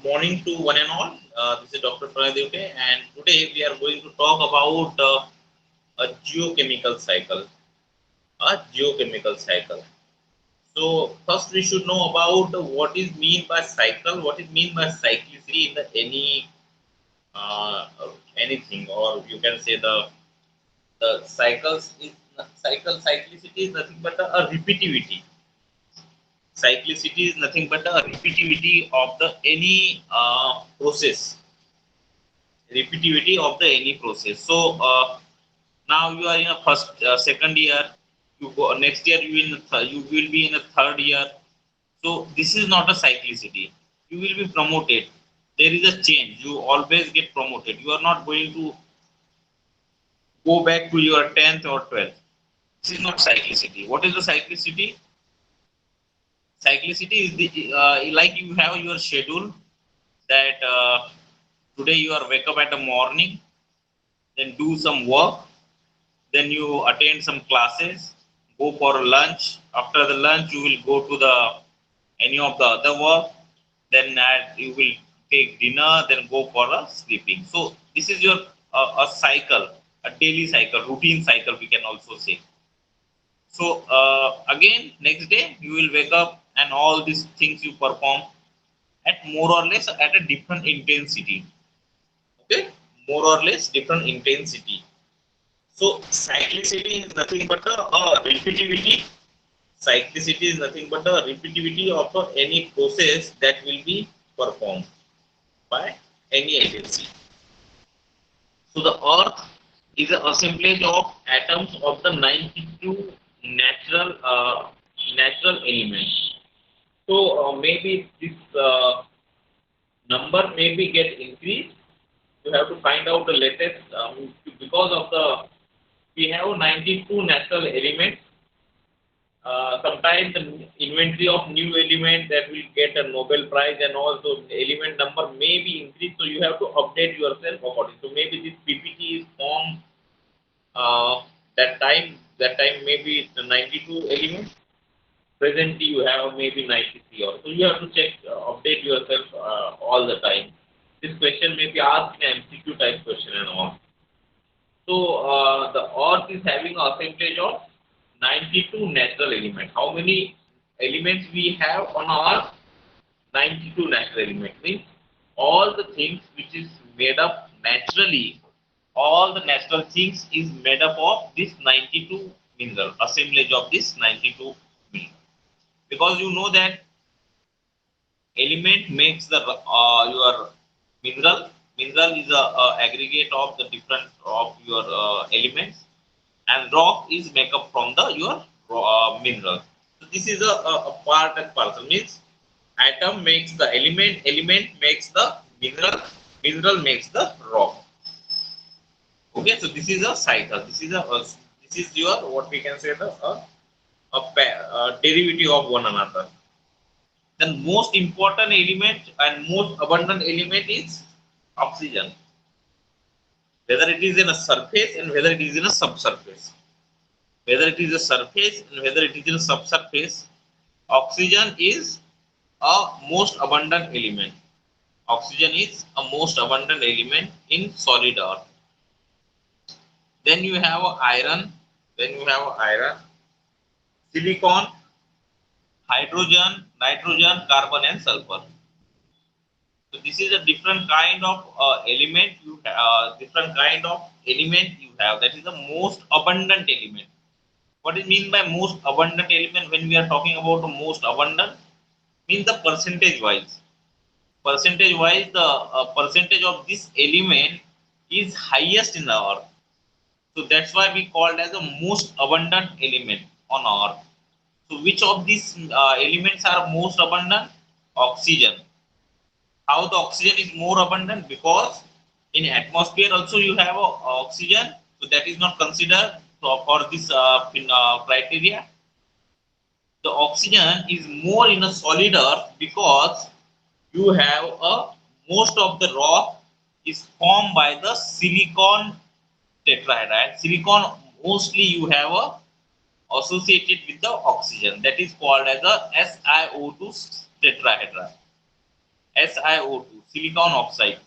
morning to one and all. This is Dr. Pranay Devte, and today we are going to talk about a geochemical cycle. A geochemical cycle. So first, we should know about what is mean by cycle. What is mean by cyclicity in the uh, anything, or you can say the cyclicity is nothing but a repeativity. Cyclicity is nothing but a repeativity of the any process, repeativity of the any process. So now you are in a first second year, you go next year, you will be in a third year. So this is not a cyclicity. You will be promoted. There is a change. You always get promoted. You are not going to go back to your 10th or 12th. This is not cyclicity. What is the cyclicity? Cyclicity is the like you have your schedule, that today you are wake up at the morning, then do some work, then you attend some classes, go for lunch. After the lunch, you will go to the any of the other work. Then you will take dinner, then go for a sleeping. So this is your a cycle, a daily cycle, routine cycle, we can also say. So again, next day you will wake up and all these things you perform at more or less at a different intensity. Okay, more or less different intensity. So cyclicity is nothing but a repeativity. Cyclicity is nothing but a repeativity of any process that will be performed by any agency. So the Earth is an assemblage of atoms of the 92 natural elements. So maybe this number maybe get increased. You have to find out the latest because of the we have 92 natural elements. Sometimes the inventory of new element that will get a Nobel Prize, and also element number may be increased, so you have to update yourself according. So maybe this PPT is formed uh, that time maybe the 92 elements. Presently you have maybe 93, or so you have to check, update yourself all the time. This question may be asked in MCQ type question and all. So the Earth is having a assemblage of 92 natural elements. How many elements we have on Earth? 92 natural elements. Means all the things which is made up naturally, all the natural things is made up of this 92 mineral, assemblage of this 92 mineral. Because you know that element makes the your mineral. Mineral is a aggregate of the different of your elements, and rock is make up from the your mineral. So this is a part and parcel. Means atom makes the element, element makes the mineral, mineral makes the rock. Okay, so this is a cycle. This is your what we can say the derivative of one another. The most important element and most abundant element is oxygen, whether it is in a surface and whether it is in a subsurface. Whether it is a surface and whether it is in a subsurface, oxygen is a most abundant element. Oxygen is a most abundant element in solid earth. Then you have iron. Then you have iron, silicon, hydrogen, nitrogen, carbon, and sulfur. So this is a different kind of element. Different kind of element you have. That is the most abundant element. What is mean by most abundant element? When we are talking about the most abundant, means the percentage wise. Percentage wise, the percentage of this element is highest in the earth. So that's why we called as the most abundant element on earth. So which of these elements are most abundant? Oxygen. How the oxygen is more abundant? Because in atmosphere also you have oxygen, so that is not considered for this criteria. The oxygen is more in a solid earth because you have a most of the rock is formed by the silicon tetrahedride. Silicon mostly you have a associated with the oxygen, that is called as a SiO2 tetrahedra. SiO2, silicon oxide.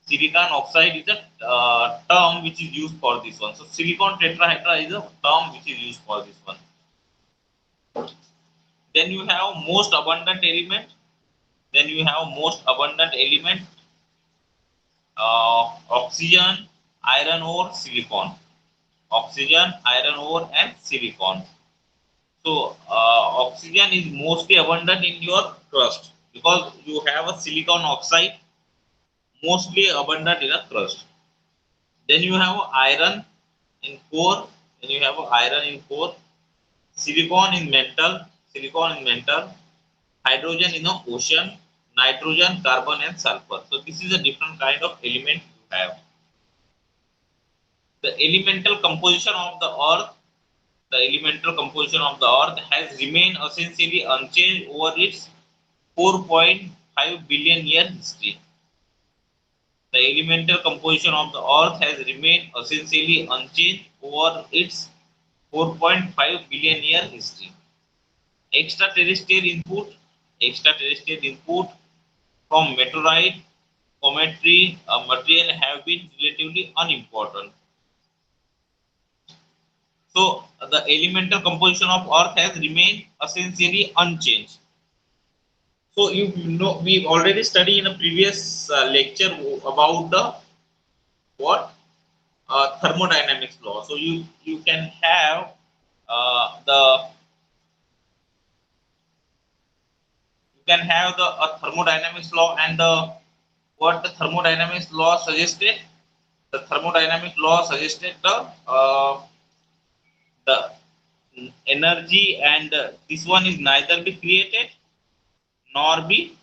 Silicon oxide is a term which is used for this one. So silicon tetrahedra is a term which is used for this one. Then you have most abundant element. Then you have most abundant element, oxygen, iron ore, silicon. Oxygen, iron ore, and silicon. So oxygen is mostly abundant in your crust because you have a silicon oxide mostly abundant in a crust. Then you have iron in core. Then you have iron in core. Silicon in metal. Silicon in metal. Hydrogen in the ocean. Nitrogen, carbon, and sulfur. So this is a different kind of element you have. The elemental composition of the earth. The elemental composition of the earth has remained essentially unchanged over its 4.5 billion year history. The elemental composition of the earth has remained essentially unchanged over its 4.5 billion year history. Extraterrestrial input from meteorite, cometary material have been relatively unimportant. So the elemental composition of earth has remained essentially unchanged. So you know we already studied in a previous lecture about the what thermodynamics law. So you can have the thermodynamics law and the what the thermodynamics law suggested. The thermodynamic law suggested the energy and this one is neither be created nor be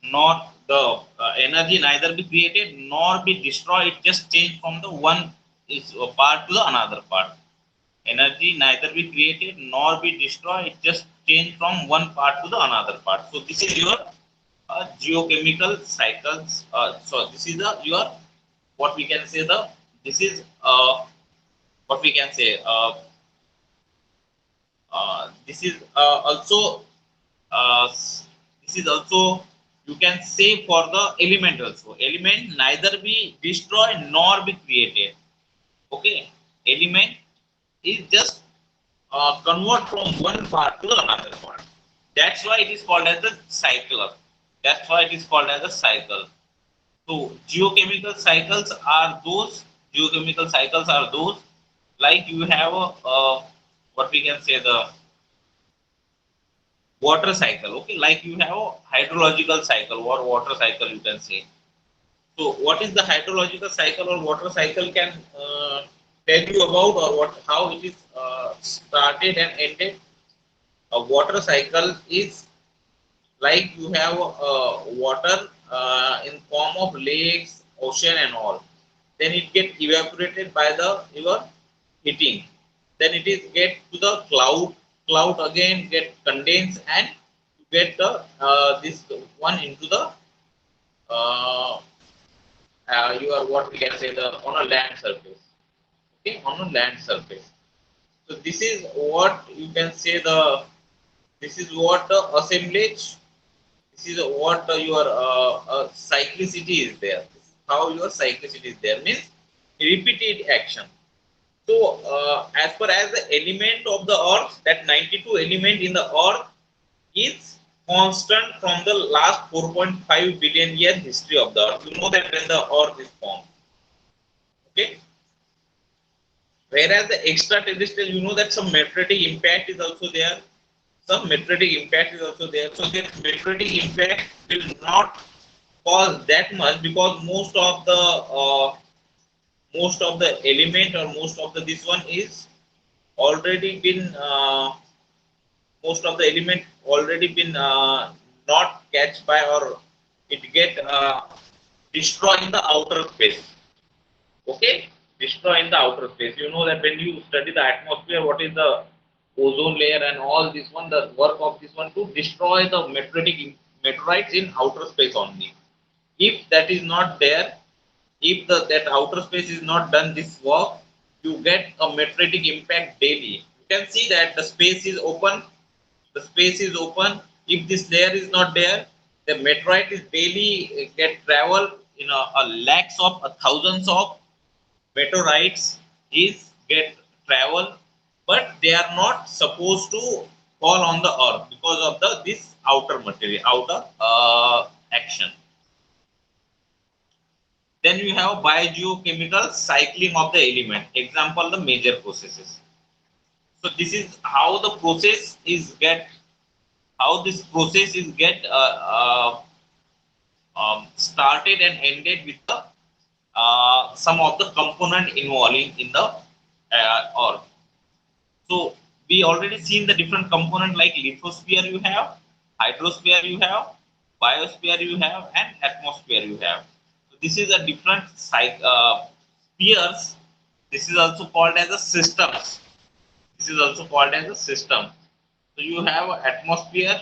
not the energy neither be created nor be destroyed. It just change from the one is part to the another part. Energy neither be created nor be destroyed. It just change from one part to the another part. So this is your geochemical cycles. So this is the your what we can say the this is what we can say this is also this is also you can say for the element also. Element neither be destroyed nor be created. Okay, element is just convert from one part to another part. That's why it is called as the cycle. That's why it is called as a cycle. So geochemical cycles are those like you have a what we can say the water cycle. Okay, like you have a hydrological cycle or water cycle you can say. So what is the hydrological cycle or water cycle can tell you about or what how it is started and ended. A water cycle is like you have water in form of lakes, ocean and all. Then it get evaporated by the your heating. Then it is get to the cloud again get condensed and get the this one into the uh, your what we can say the on a land surface. Okay, on a land surface. So this is what you can say the this is what the assemblage. This is what your cyclicity is there. This is how your cyclicity is there means repeated action. So as far as the element of the earth, that 92 element in the earth is constant from the last 4.5 billion year history of the earth. You know that when the earth is formed. Okay. Whereas the extraterrestrial, you know that some meteoritic impact is also there. Some meteoritic impact is also there. So that meteoritic impact will not cause that much because most of the element or most of the this one is already been most of the element already been not catch by or it get destroyed in the outer space. Okay, destroy in the outer space. You know that when you study the atmosphere, what is the ozone layer and all this one, the work of this one to destroy the meteorites in outer space only. If that is not there, if that outer space is not done this work, you get a meteoritic impact daily. You can see that the space is open. The space is open. If this layer is not there, the meteorite is daily get travel in a lakhs of thousands of meteorites is get travel, but they are not supposed to fall on the earth because of the this outer material, outer action. Then you have biogeochemical cycling of the element. Example, the major processes. So this is how the process is get, how this process is get started and ended with the some of the component involving in the earth. So we already seen the different component like lithosphere you have, hydrosphere you have, biosphere you have, and atmosphere you have. So this is a different spheres. This is also called as a systems. This is also called as a system. So you have a atmosphere,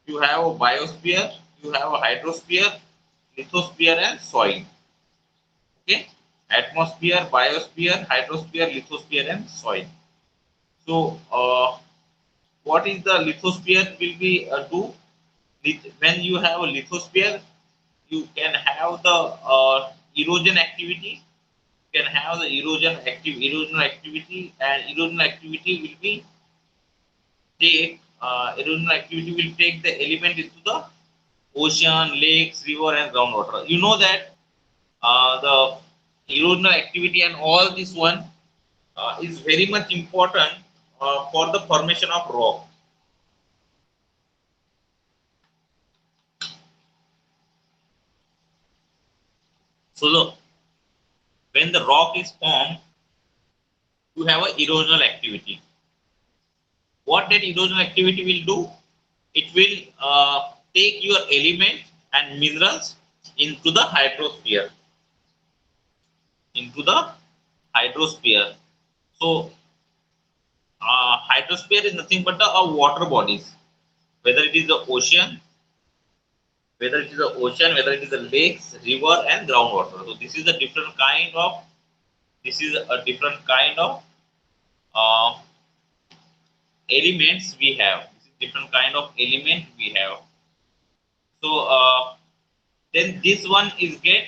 you have a biosphere, you have a hydrosphere, lithosphere, and soil. Okay, atmosphere, biosphere, hydrosphere, lithosphere, and soil. So what is the lithosphere will be do? When you have a lithosphere, you can have the erosion activity. You can have the erosion activity, and erosion activity will be take erosion activity will take the element into the ocean, lakes, river, and groundwater. You know that the erosional activity and all this one is very much important for the formation of rock. So when the rock is formed, you have a erosional activity. What that erosional activity will do? It will take your element and minerals into the hydrosphere. Into the hydrosphere. So hydrosphere is nothing but the water bodies, whether it is the ocean, whether it is the ocean, whether it is the lakes, river, and groundwater. So this is a different kind of, this is a different kind of uh, elements we have. This is different kind of element we have. So then this one is get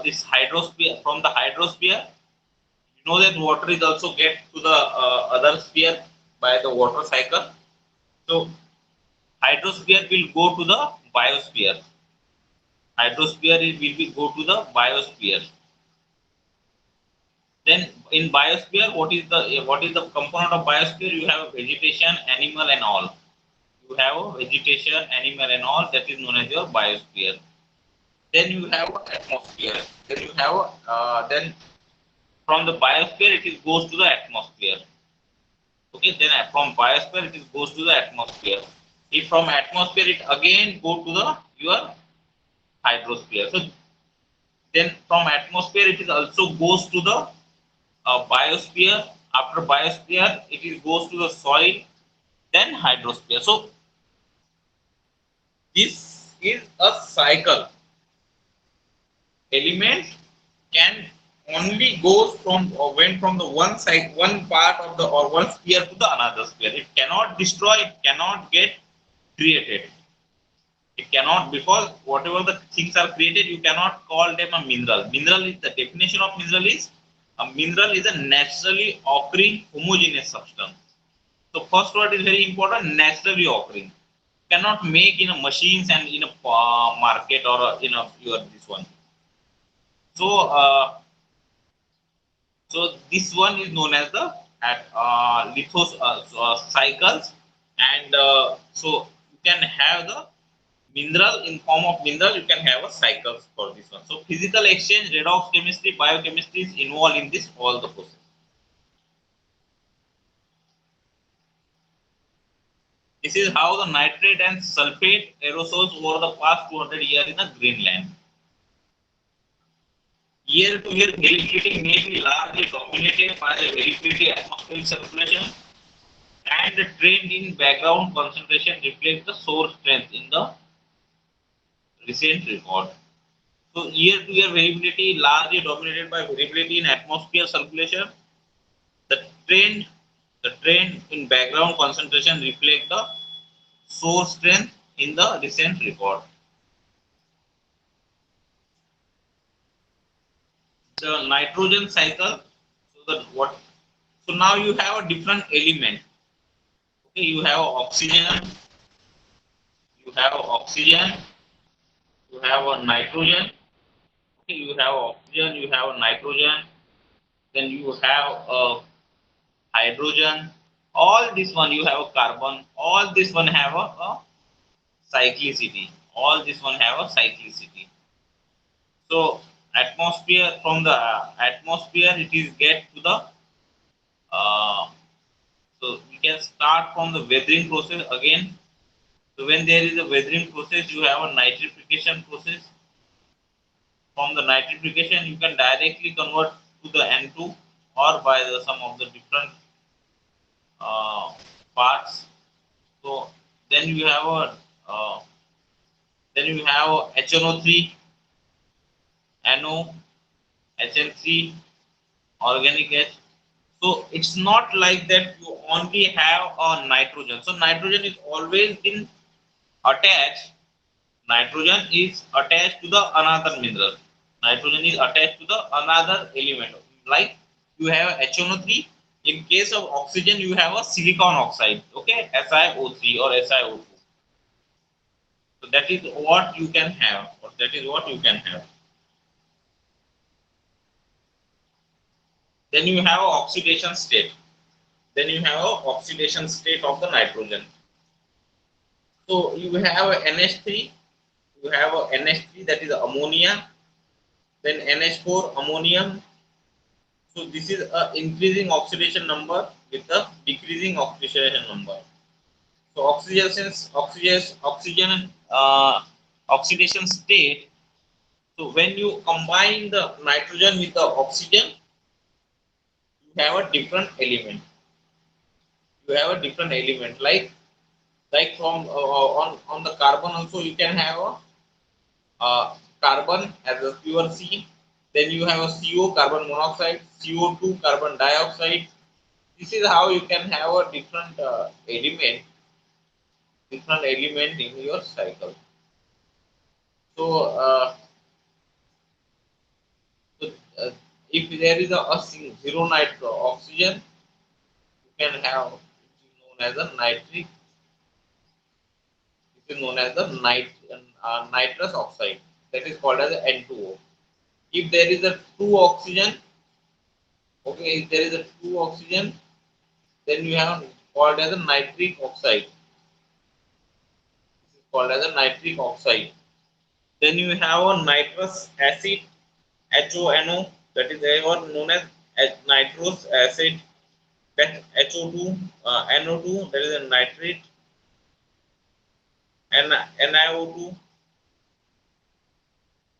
this hydrosphere from the hydrosphere. You know that water is also get to the other sphere by the water cycle. So hydrosphere will go to the biosphere. Hydrosphere will be go to the biosphere. Then in biosphere, what is the component of biosphere? You have vegetation, animal, and all. You have vegetation, animal, and all. That is known as your biosphere. Then you have atmosphere. Then you have then from the biosphere it is goes to the atmosphere. Okay. Then from biosphere it is goes to the atmosphere. If from atmosphere it again go to the your hydrosphere. So then from atmosphere it is also goes to the biosphere. After biosphere, it is goes to the soil, then hydrosphere. So this is a cycle. Element can only goes from or went from the one side, one part of the or one sphere to the another sphere. It cannot destroy. It cannot get created. It cannot, because whatever the things are created, you cannot call them a mineral. Mineral is the definition of mineral is a mineral is a naturally occurring homogeneous substance. So first word is very important, naturally occurring. Cannot make in a machines and in a market or in a your this one. So so this one is known as the at lithos cycles, and so you can have the mineral in form of mineral. You can have a cycles for this one. So physical exchange, redox chemistry, biochemistry is involved in this all the process. This is how the nitrate and sulfate aerosols over the past 200 years in the Greenland. Year-to-year variability may be largely dominated by the variability atmospheric circulation, and the trend in background concentration reflects the source strength in the recent record. So year-to-year variability largely dominated by variability in atmosphere circulation, trend, the trend in background concentration reflect the source strength in the recent record. The nitrogen cycle. So that what? So now you have a different element. Okay, you have oxygen, you have oxygen, you have a nitrogen. Okay, you have oxygen, you have a nitrogen, then you have a hydrogen. All this one you have a carbon. All this one have a cyclicity. All this one have a cyclicity. So atmosphere, from the atmosphere it is get to the uh, so we can start from the weathering process again. So when there is a weathering process, you have a nitrification process. From the nitrification, you can directly convert to the N2 or by the some of the different uh, parts. So then you have a HNO3, NO, HN3, organic H. So it's not like that you only have a nitrogen. So nitrogen is always been attached. Nitrogen is attached to the another mineral. Nitrogen is attached to the another element. Like you have HNO3. In case of oxygen, you have a silicon oxide. Okay, SiO3 or SiO2. So that is what you can have. Or that is what you can have. Then you have a oxidation state. Then you have a oxidation state of the nitrogen. So you have a NH3. You have a NH3, that is ammonia. Then NH4 ammonium. So this is a increasing oxidation number with a decreasing oxidation number. So oxidation state. So when you combine the nitrogen with the oxygen, you have a different element. You have a different element like from on the carbon also you can have a carbon as a pure C. Then you have a CO, carbon monoxide, CO2, carbon dioxide. This is how you can have a different element in your cycle. So, so if there is a zero nitro oxygen, you can have, which is known as a nitric. This is known as the nitrous oxide. That is called as N2O. If there is a two oxygen, okay, if there is a two oxygen, then you have called as a nitric oxide. This is called as a nitric oxide. Then you have a nitrous acid, HONO, that is known as nitrous acid. That HO2, NO2, that is a nitrate, and NiO2,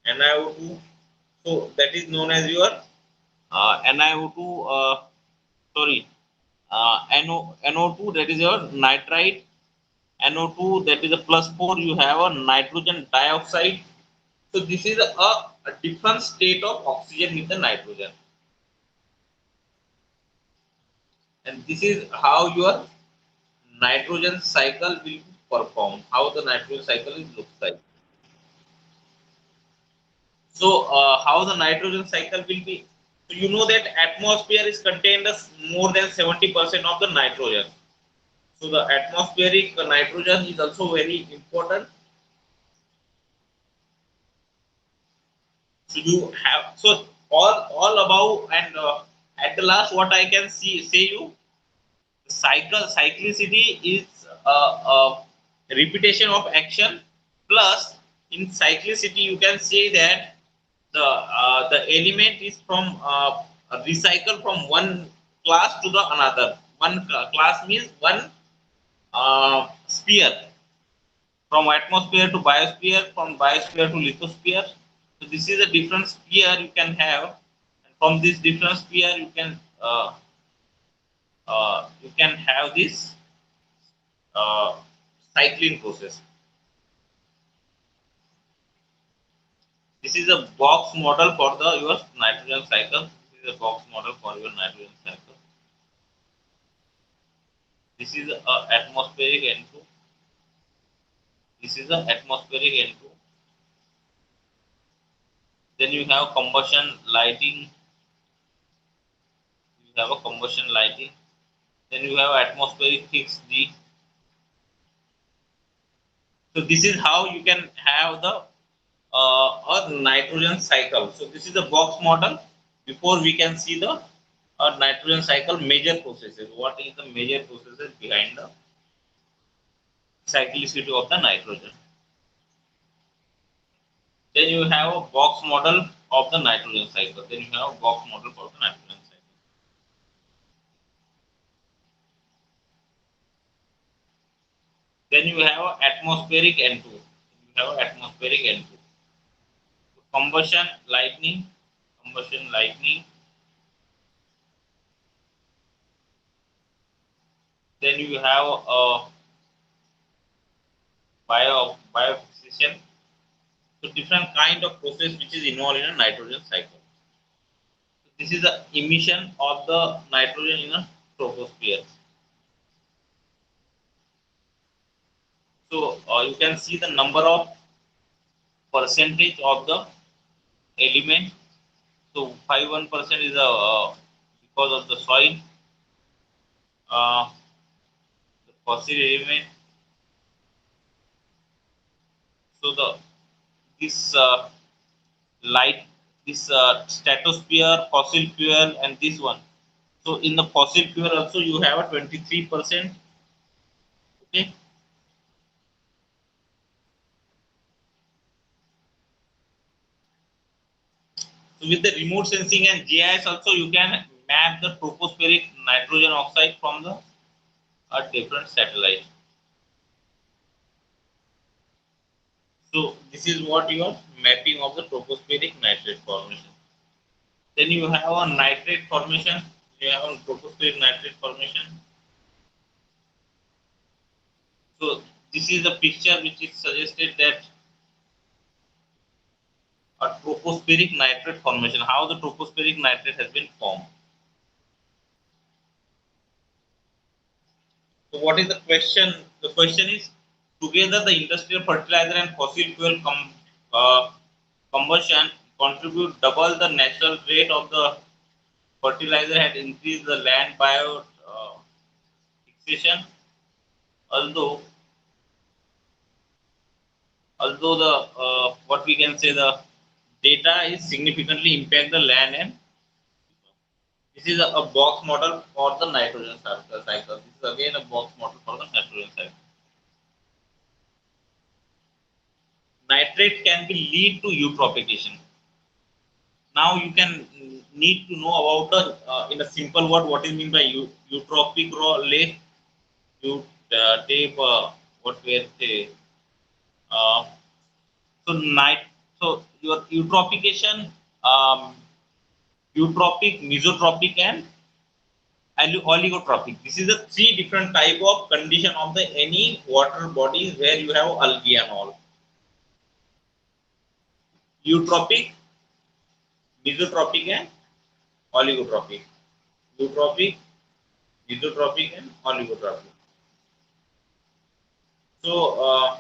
NiO2. So that is known as your NiO2. Sorry, NO2, that is your nitrite. NO2, that is a +4. You have a nitrogen dioxide. So this is a different state of oxygen with the nitrogen, and this is how your nitrogen cycle will perform. How the nitrogen cycle is looks like. So how the nitrogen cycle will be? So you know that atmosphere is contained as more than 70% of the nitrogen. So the atmospheric nitrogen is also very important. So you have so all above and at the last, what I can say you, cyclicity is a repetition of action, plus in cyclicity you can say that the element is from recycle from one class to the another. One class means one sphere, from atmosphere to biosphere, from biosphere to lithosphere. So this is a different sphere you can have, and from this different sphere you can have this uh, cycling process. This is a box model for the your nitrogen cycle. This is a box model for your nitrogen cycle. This is a atmospheric N2. This is a atmospheric N2. Then you have combustion lighting. You have a combustion lighting. Then you have atmospheric fixed G. So this is how you can have the a nitrogen cycle. So this is the box model. Before we can see the nitrogen cycle major processes. What is the major processes behind the cyclicity of the nitrogen? Then you have a box model of the nitrogen cycle. Then you have a box model for the nitrogen cycle. Then you have a atmospheric N2. You have atmospheric N2. Combustion lightning. Combustion lightning. Then you have a biofixation. So different kind of process which is involved in a nitrogen cycle. So this is the emission of the nitrogen in a troposphere. So you can see the number of percentage of the element. So 51% is because of the soil, the fossil element. So the this light, this stratosphere, fossil fuel, and this one. So in the fossil fuel also you have a 23%. Okay. So with the remote sensing and GIS also you can map the tropospheric nitrogen oxide from the different satellite. So this is what your mapping of the tropospheric nitrate formation. Then you have a nitrate formation. You have a tropospheric nitrate formation. So this is a picture which is suggested that a tropospheric nitrate formation, how the tropospheric nitrate has been formed. So what is the question? The question is, together the industrial fertilizer and fossil fuel combustion contribute double the natural rate of the fertilizer had increased the land bio fixation, although the what we can say, the data is significantly impact the land. And this is a box model for the nitrogen cycle. This is again a box model for the nitrogen cycle. Nitrate can be lead to eutrophication. Now you can need to know about the in a simple word what is mean by eutrophic rate. You take what we say. Uh, so night. So your eutrophication, um, eutropic, mesotropic, and oligotrophic. This is the three different type of condition of the any water bodies where you have algae and all. Eutropic, mesotropic, and oligotropic. Eutropic, mesotropic, and oligotropic. So,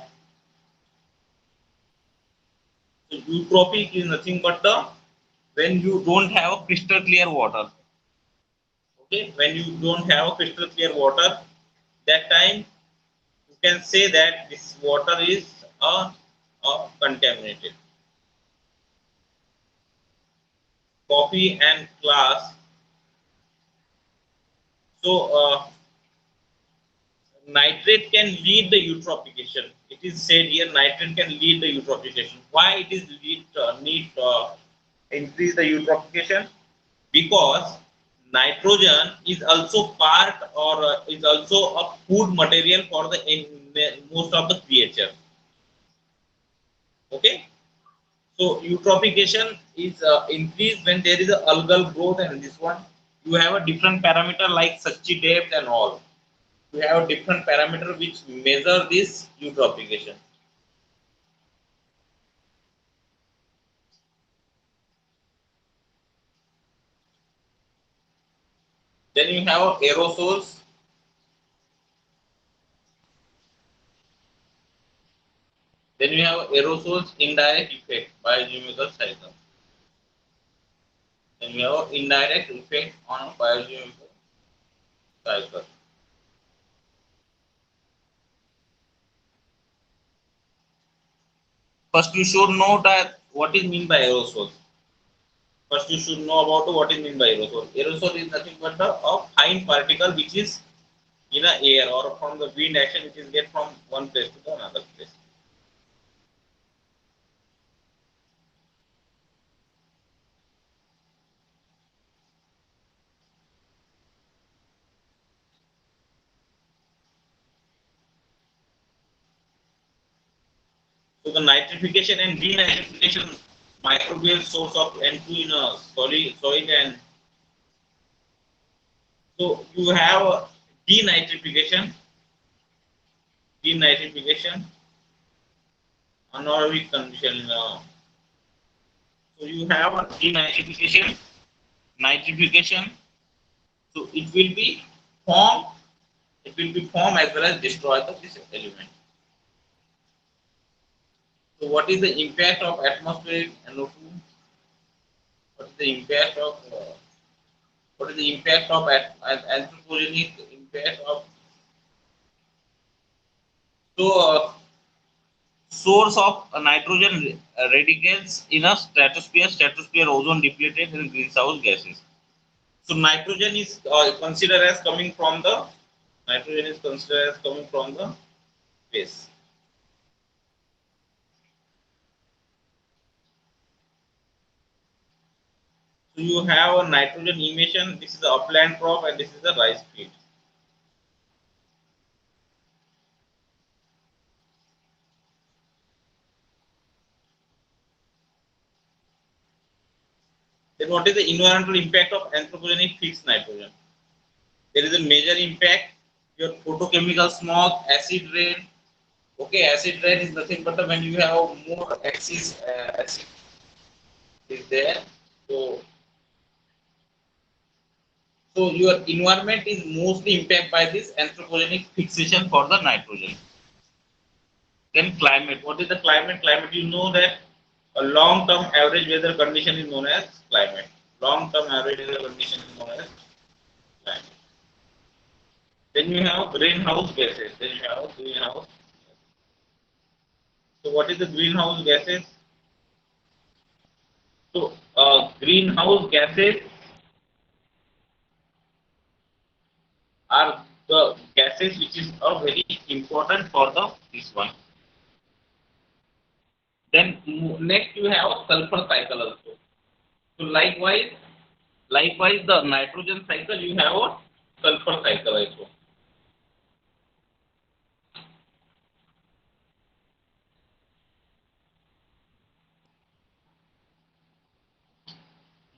eutropic is nothing but the when you don't have a crystal clear water. Okay, when you don't have a crystal clear water, that time you can say that this water is contaminated. Coffee and glass. So nitrate can lead the eutrophication. It is said here nitrate can lead the eutrophication. Why it is need increase the eutrophication? Because nitrogen is also part or is also a food material for the most of the creature. Okay, so eutrophication is increased when there is a algal growth, and this one you have a different parameter like Sachi depth and all. You have a different parameter which measure this eutrophication. Then you have aerosols. Then you have aerosols indirect effect biogeochemical cycle. Then you have indirect effect on biogeochemical cycle. First, you should know that what is mean by aerosol. First, you should know about what is mean by aerosol. Aerosol is nothing but a fine particle which is in the air or from the wind action which is get from one place to the another place. So the nitrification and denitrification microbial source of N2 in a soil and so you have denitrification, denitrification, anaerobic condition. So you have a denitrification, nitrification. So formed, it will be formed as well as destroy this element. So what is the impact of atmospheric NO2? What is the impact of what is the impact of anthropogenic impact of so source of nitrogen radicals in a stratosphere ozone depleted and greenhouse gases. So nitrogen is considered as coming from the space. So you have a nitrogen emission. This is the upland crop and this is the rice field. Then what is the environmental impact of anthropogenic fixed nitrogen? There is a major impact. Your photochemical smog, acid rain. Okay, acid rain is nothing but when you have more acid is there. So your environment is mostly impacted by this anthropogenic fixation for the nitrogen. Then climate. What is the climate? Climate, you know that a long-term average weather condition is known as climate. Long-term average weather condition is known as climate. Then you have greenhouse gases. Then you have greenhouse. So what is the greenhouse gases? So greenhouse gases are the gases which is very important for this one. Then next you have sulfur cycle also. So likewise the nitrogen cycle you have a sulfur cycle also.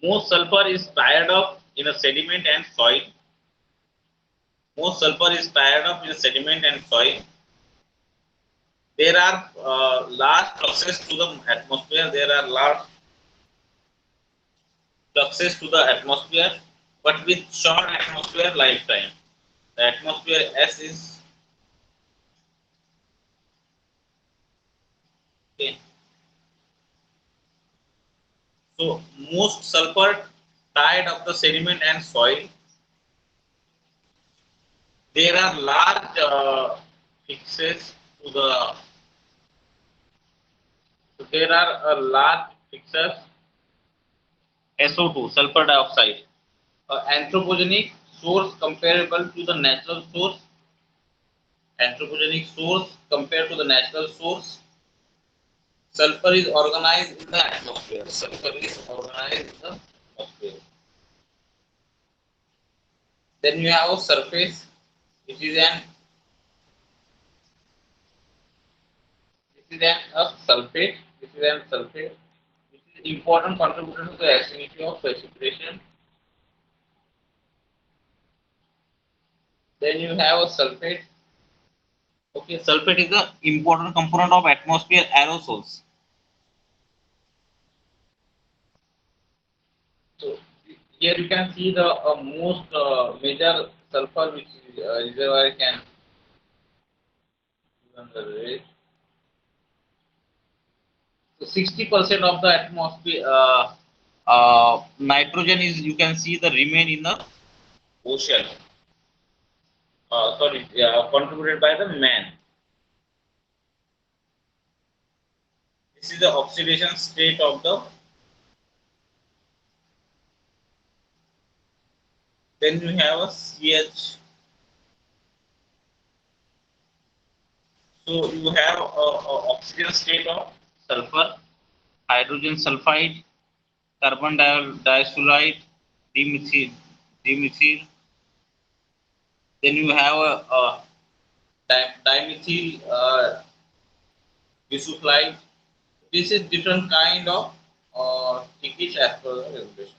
Most sulfur is tied up in a sediment and soil. Most sulfur is tied up in a sediment and soil. There are large fluxes to the atmosphere. There are large fluxes to the atmosphere, but with short atmosphere lifetime. The atmosphere S is okay. So most sulfur tied up the sediment and soil. There are large fixes to the. So there are large fixes SO2, sulfur dioxide, anthropogenic source comparable to the natural source. Anthropogenic source compared to the natural source. Sulfur is organized in the atmosphere. Sulfur is organized in the atmosphere. Then you have a surface, which is a sulfate. This is an sulfate, which is important contributor to the acidity of precipitation. Then you have a sulfate. Okay, sulfate is the important component of atmosphere aerosols. So here you can see the most major sulfur which reservoir can given the rate. So 60% of the atmosphere nitrogen is, you can see, the remain in the ocean. Sorry, contributed by the man. This is the oxidation state of the. Then you have a CH. So you have a oxygen state of sulfur, hydrogen sulfide, carbon disulfide, dimethyl. Then you have a dimethyl bisulfide. This is different kind of tickets as per the regulation.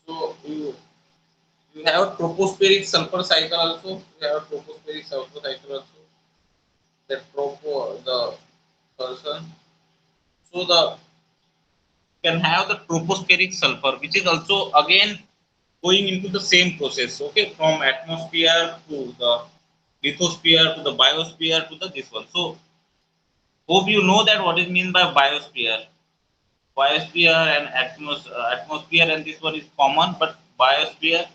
So you have tropospheric sulfur cycle also. You have tropospheric sulfur cycle also. That the person. So the can have the tropospheric sulfur, which is also again going into the same process. Okay, from atmosphere to the lithosphere to the biosphere to the this one. So hope you know that what is mean by biosphere. Biosphere and atmosphere and this one is common, but biosphere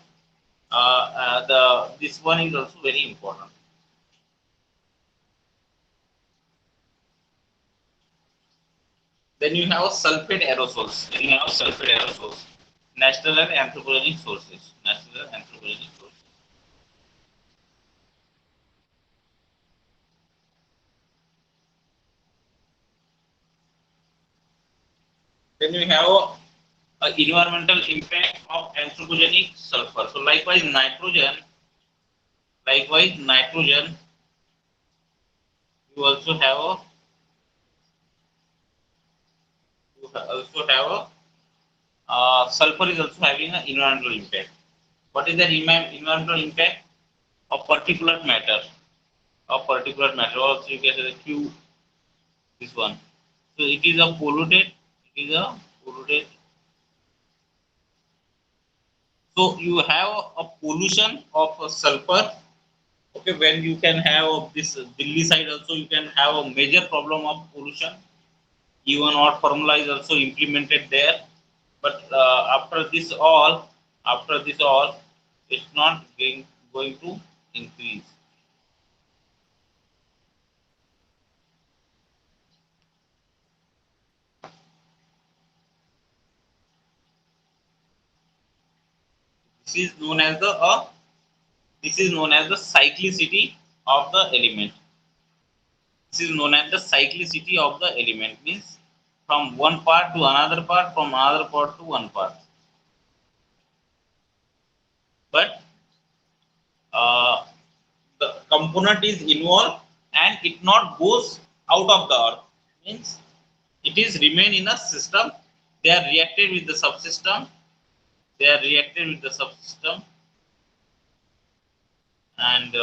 the this one is also very important. Then you have sulfate aerosols. Then you have sulfate aerosols. Natural and anthropogenic sources. Natural and anthropogenic sources. Then you have environmental impact of anthropogenic sulfur. So likewise nitrogen, you also have a sulfur is also having an environmental impact. What is the environmental impact of particulate matter? Of particulate matter, also you get the Q, this one. So it is a polluted. It is a polluted. So you have a pollution of sulfur. Okay, when you can have this Delhi side also, you can have a major problem of pollution. Even odd formula is also implemented there. But after this all, it's not going to increase. This is known as the cyclicity of the element. This is known as the cyclicity of the element, means from one part to another part, from another part to one part. But uh, the component is involved and it not goes out of the earth, means it is remain in a system. They are reacted with the subsystem. They are reacted with the subsystem, and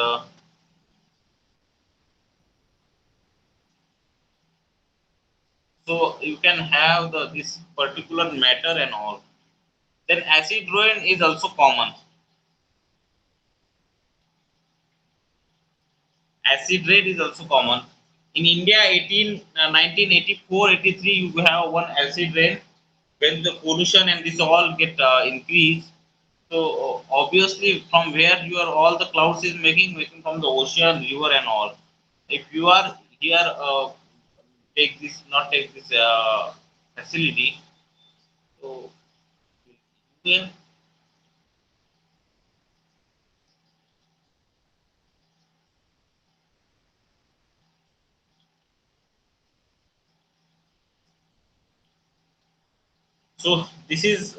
so you can have this particular matter and all. Then acid rain is also common. Acid rain is also common. In India, 1984-83, you have one acid rain when the pollution and this all get increased. So obviously, from where you are, all the clouds is making from the ocean, river, and all. If you are here, take this facility. So yeah. So this is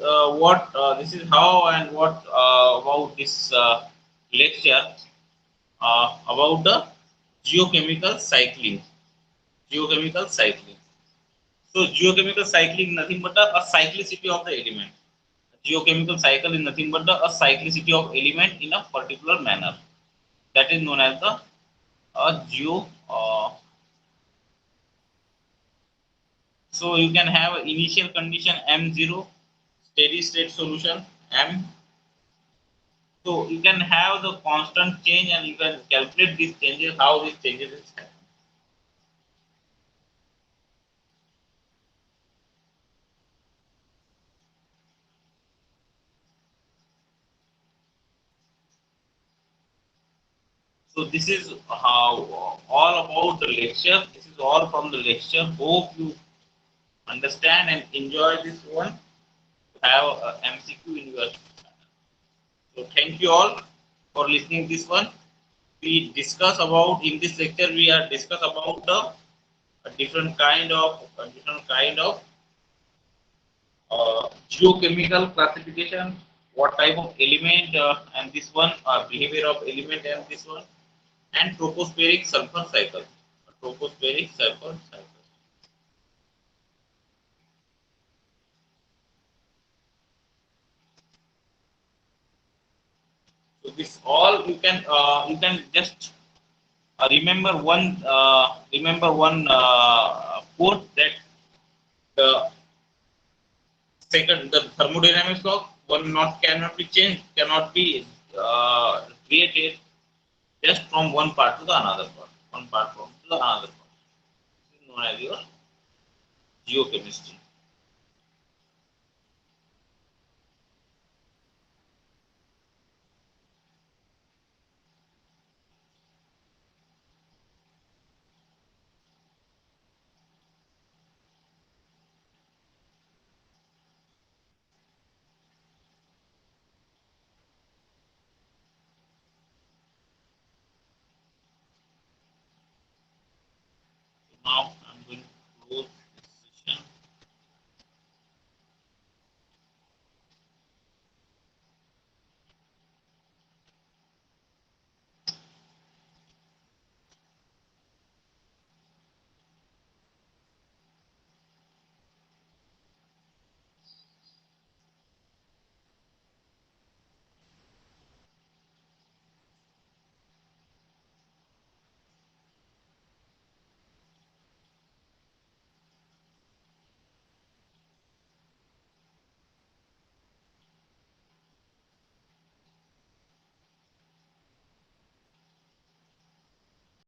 how and what about this lecture about the geochemical cycling. Geochemical cycling. So geochemical cycling nothing but a cyclicity of the element. Geochemical cycle is nothing but a cyclicity of element in a particular manner. That is known as the geo. So you can have initial condition M0, steady state solution M, So you can have the constant change and you can calculate these changes, how these changes is happening. So this is how all about the lecture. This is all from the lecture. Hope you understand and enjoy this one. Have a MCQ in your. So thank you all for listening this one. We discuss about in this lecture. We are discuss about the a different kind of geochemical classification, what type of element, and this one behavior of element, and this one, and tropospheric sulfur cycle. Tropospheric sulfur cycle. So this all you can just remember one quote that the second the thermodynamics of one not cannot be changed, cannot be created just from one part to the another part, one part from to the another part. This is known as your geochemistry. Now I'm going to close